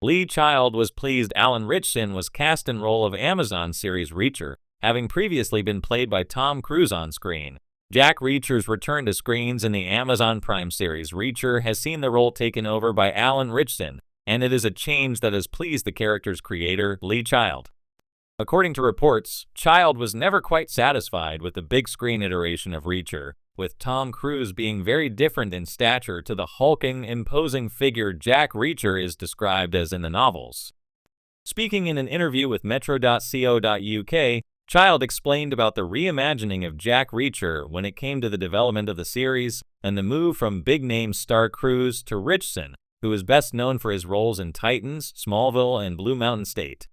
Lee Child was pleased Alan Ritchson was cast in role of Amazon series Reacher, having previously been played by Tom Cruise on screen. Jack Reacher's return to screens in the Amazon Prime series Reacher has seen the role taken over by Alan Ritchson, and it is a change that has pleased the character's creator, Lee Child. According to reports, Child was never quite satisfied with the big screen iteration of Reacher, with Tom Cruise being very different in stature to the hulking, imposing figure Jack Reacher is described as in the novels. Speaking in an interview with Metro.co.uk, Child explained about the reimagining of Jack Reacher when it came to the development of the series and the move from big-name star Cruise to Ritchson, who is best known for his roles in Titans, Smallville, and Blue Mountain State.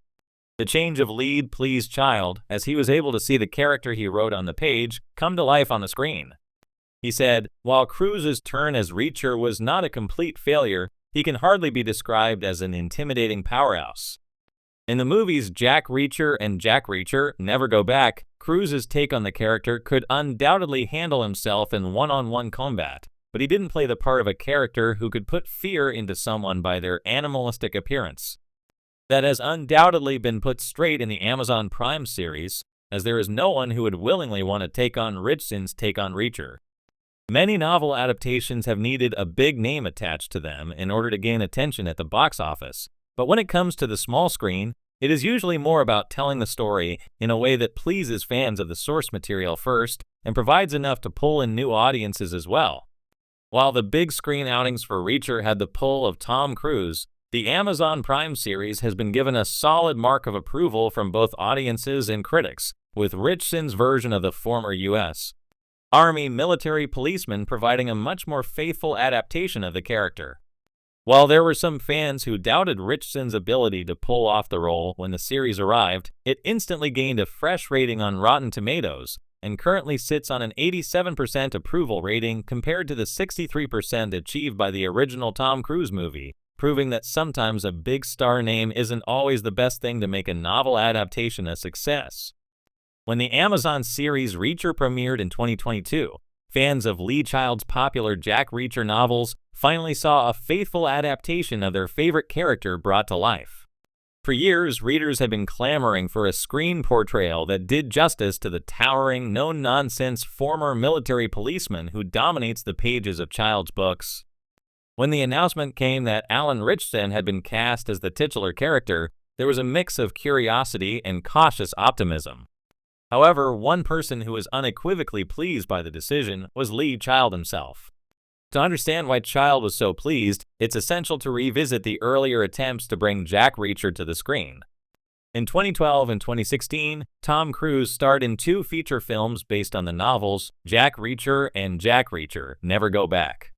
The change of lead pleased Child, as he was able to see the character he wrote on the page come to life on the screen. He said, "While Cruise's turn as Reacher was not a complete failure, he can hardly be described as an intimidating powerhouse." In the movies Jack Reacher and Jack Reacher Never Go Back, Cruise's take on the character could undoubtedly handle himself in one-on-one combat, but he didn't play the part of a character who could put fear into someone by their animalistic appearance. That has undoubtedly been put straight in the Amazon Prime series, as there is no one who would willingly want to take on Ritchson's take on Reacher. Many novel adaptations have needed a big name attached to them in order to gain attention at the box office, but when it comes to the small screen, it is usually more about telling the story in a way that pleases fans of the source material first and provides enough to pull in new audiences as well. While the big screen outings for Reacher had the pull of Tom Cruise, the Amazon Prime series has been given a solid mark of approval from both audiences and critics, with Ritchson's version of the former U.S. Army military policeman providing a much more faithful adaptation of the character. While there were some fans who doubted Ritchson's ability to pull off the role when the series arrived, it instantly gained a fresh rating on Rotten Tomatoes and currently sits on an 87% approval rating compared to the 63% achieved by the original Tom Cruise movie, proving that sometimes a big star name isn't always the best thing to make a novel adaptation a success. When the Amazon series Reacher premiered in 2022, fans of Lee Child's popular Jack Reacher novels finally saw a faithful adaptation of their favorite character brought to life. For years, readers had been clamoring for a screen portrayal that did justice to the towering, no-nonsense former military policeman who dominates the pages of Child's books. When the announcement came that Alan Ritchson had been cast as the titular character, there was a mix of curiosity and cautious optimism. However, one person who was unequivocally pleased by the decision was Lee Child himself. To understand why Child was so pleased, it's essential to revisit the earlier attempts to bring Jack Reacher to the screen. In 2012 and 2016, Tom Cruise starred in two feature films based on the novels Jack Reacher and Jack Reacher Never Go Back.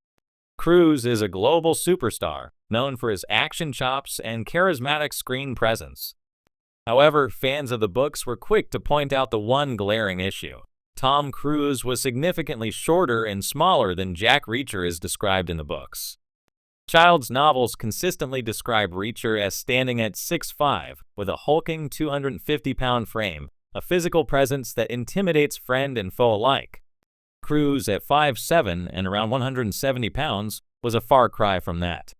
Cruise is a global superstar, known for his action chops and charismatic screen presence. However, fans of the books were quick to point out the one glaring issue. Tom Cruise was significantly shorter and smaller than Jack Reacher is described in the books. Child's novels consistently describe Reacher as standing at 6'5", with a hulking 250-pound frame, a physical presence that intimidates friend and foe alike. Cruise at 5'7" and around 170 pounds was a far cry from that.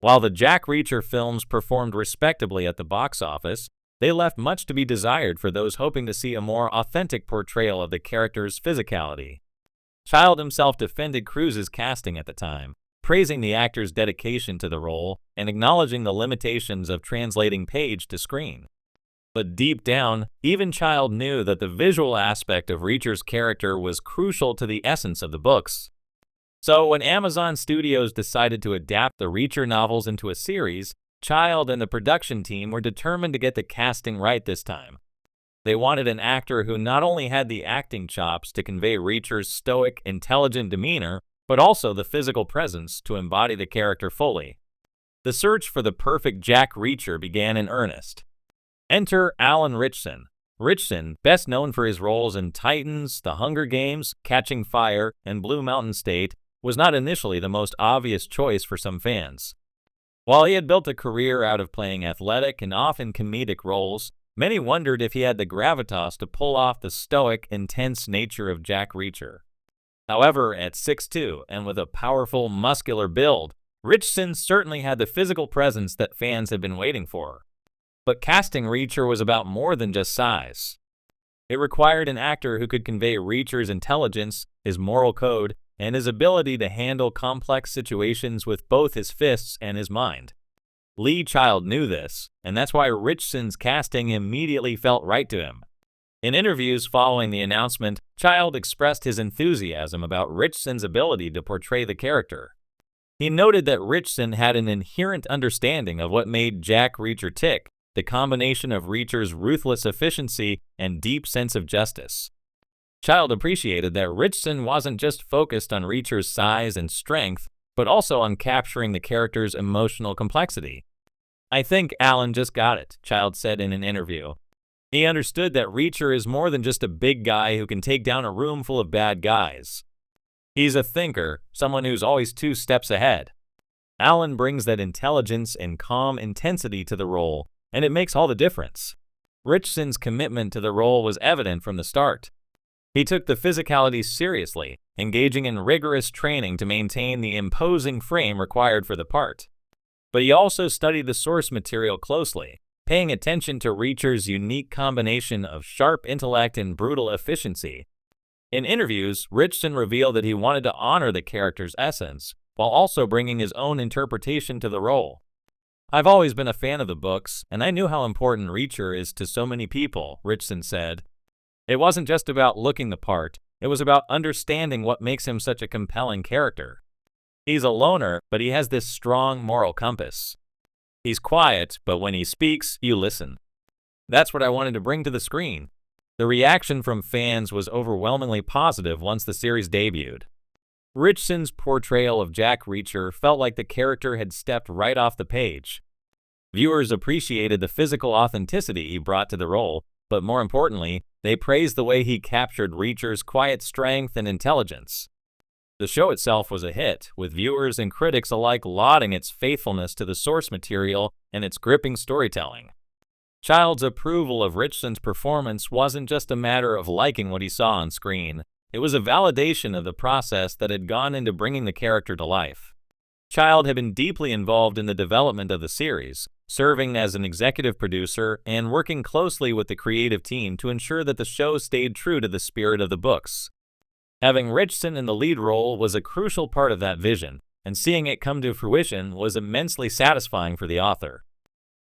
While the Jack Reacher films performed respectably at the box office, they left much to be desired for those hoping to see a more authentic portrayal of the character's physicality. Child himself defended Cruise's casting at the time, praising the actor's dedication to the role and acknowledging the limitations of translating page to screen. But deep down, even Child knew that the visual aspect of Reacher's character was crucial to the essence of the books. So when Amazon Studios decided to adapt the Reacher novels into a series, Child and the production team were determined to get the casting right this time. They wanted an actor who not only had the acting chops to convey Reacher's stoic, intelligent demeanor, but also the physical presence to embody the character fully. The search for the perfect Jack Reacher began in earnest. Enter Alan Ritchson. Ritchson, best known for his roles in Titans, The Hunger Games, Catching Fire, and Blue Mountain State, was not initially the most obvious choice for some fans. While he had built a career out of playing athletic and often comedic roles, many wondered if he had the gravitas to pull off the stoic, intense nature of Jack Reacher. However, at 6'2" and with a powerful, muscular build, Ritchson certainly had the physical presence that fans had been waiting for. But casting Reacher was about more than just size. It required an actor who could convey Reacher's intelligence, his moral code, and his ability to handle complex situations with both his fists and his mind. Lee Child knew this, and that's why Ritchson's casting immediately felt right to him. In interviews following the announcement, Child expressed his enthusiasm about Ritchson's ability to portray the character. He noted that Ritchson had an inherent understanding of what made Jack Reacher tick, the combination of Reacher's ruthless efficiency and deep sense of justice. Child appreciated that Ritchson wasn't just focused on Reacher's size and strength, but also on capturing the character's emotional complexity. "I think Alan just got it," Child said in an interview. He understood that Reacher is more than just a big guy who can take down a room full of bad guys. He's a thinker, someone who's always 2 steps ahead. Alan brings that intelligence and calm intensity to the role, and it makes all the difference. Ritchson's commitment to the role was evident from the start. He took the physicality seriously, engaging in rigorous training to maintain the imposing frame required for the part. But he also studied the source material closely, paying attention to Reacher's unique combination of sharp intellect and brutal efficiency. In interviews, Ritchson revealed that he wanted to honor the character's essence, while also bringing his own interpretation to the role. "I've always been a fan of the books, and I knew how important Reacher is to so many people," Ritchson said. "It wasn't just about looking the part, it was about understanding what makes him such a compelling character. He's a loner, but he has this strong moral compass. He's quiet, but when he speaks, you listen. That's what I wanted to bring to the screen." The reaction from fans was overwhelmingly positive once the series debuted. Ritchson's portrayal of Jack Reacher felt like the character had stepped right off the page. Viewers appreciated the physical authenticity he brought to the role, but more importantly, they praised the way he captured Reacher's quiet strength and intelligence. The show itself was a hit, with viewers and critics alike lauding its faithfulness to the source material and its gripping storytelling. Child's approval of Ritchson's performance wasn't just a matter of liking what he saw on screen. It was a validation of the process that had gone into bringing the character to life. Child had been deeply involved in the development of the series, serving as an executive producer and working closely with the creative team to ensure that the show stayed true to the spirit of the books. Having Ritchson in the lead role was a crucial part of that vision, and seeing it come to fruition was immensely satisfying for the author.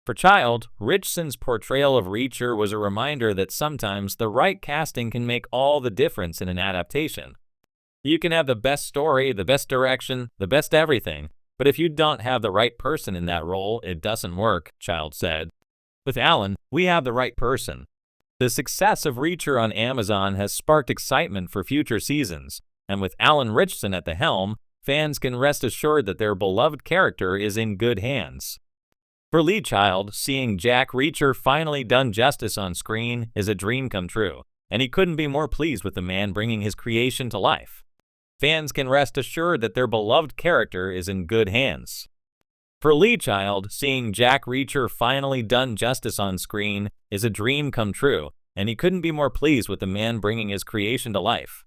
For Child, Ritchson's portrayal of Reacher was a reminder that sometimes the right casting can make all the difference in an adaptation. You can have the best story, the best direction, the best everything, but if you don't have the right person in that role, it doesn't work, Child said. With Alan, we have the right person. The success of Reacher on Amazon has sparked excitement for future seasons, and with Alan Ritchson at the helm, fans can rest assured that their beloved character is in good hands. For Lee Child, seeing Jack Reacher finally done justice on screen is a dream come true, and he couldn't be more pleased with the man bringing his creation to life. Fans can rest assured that their beloved character is in good hands. For Lee Child, seeing Jack Reacher finally done justice on screen is a dream come true, and he couldn't be more pleased with the man bringing his creation to life.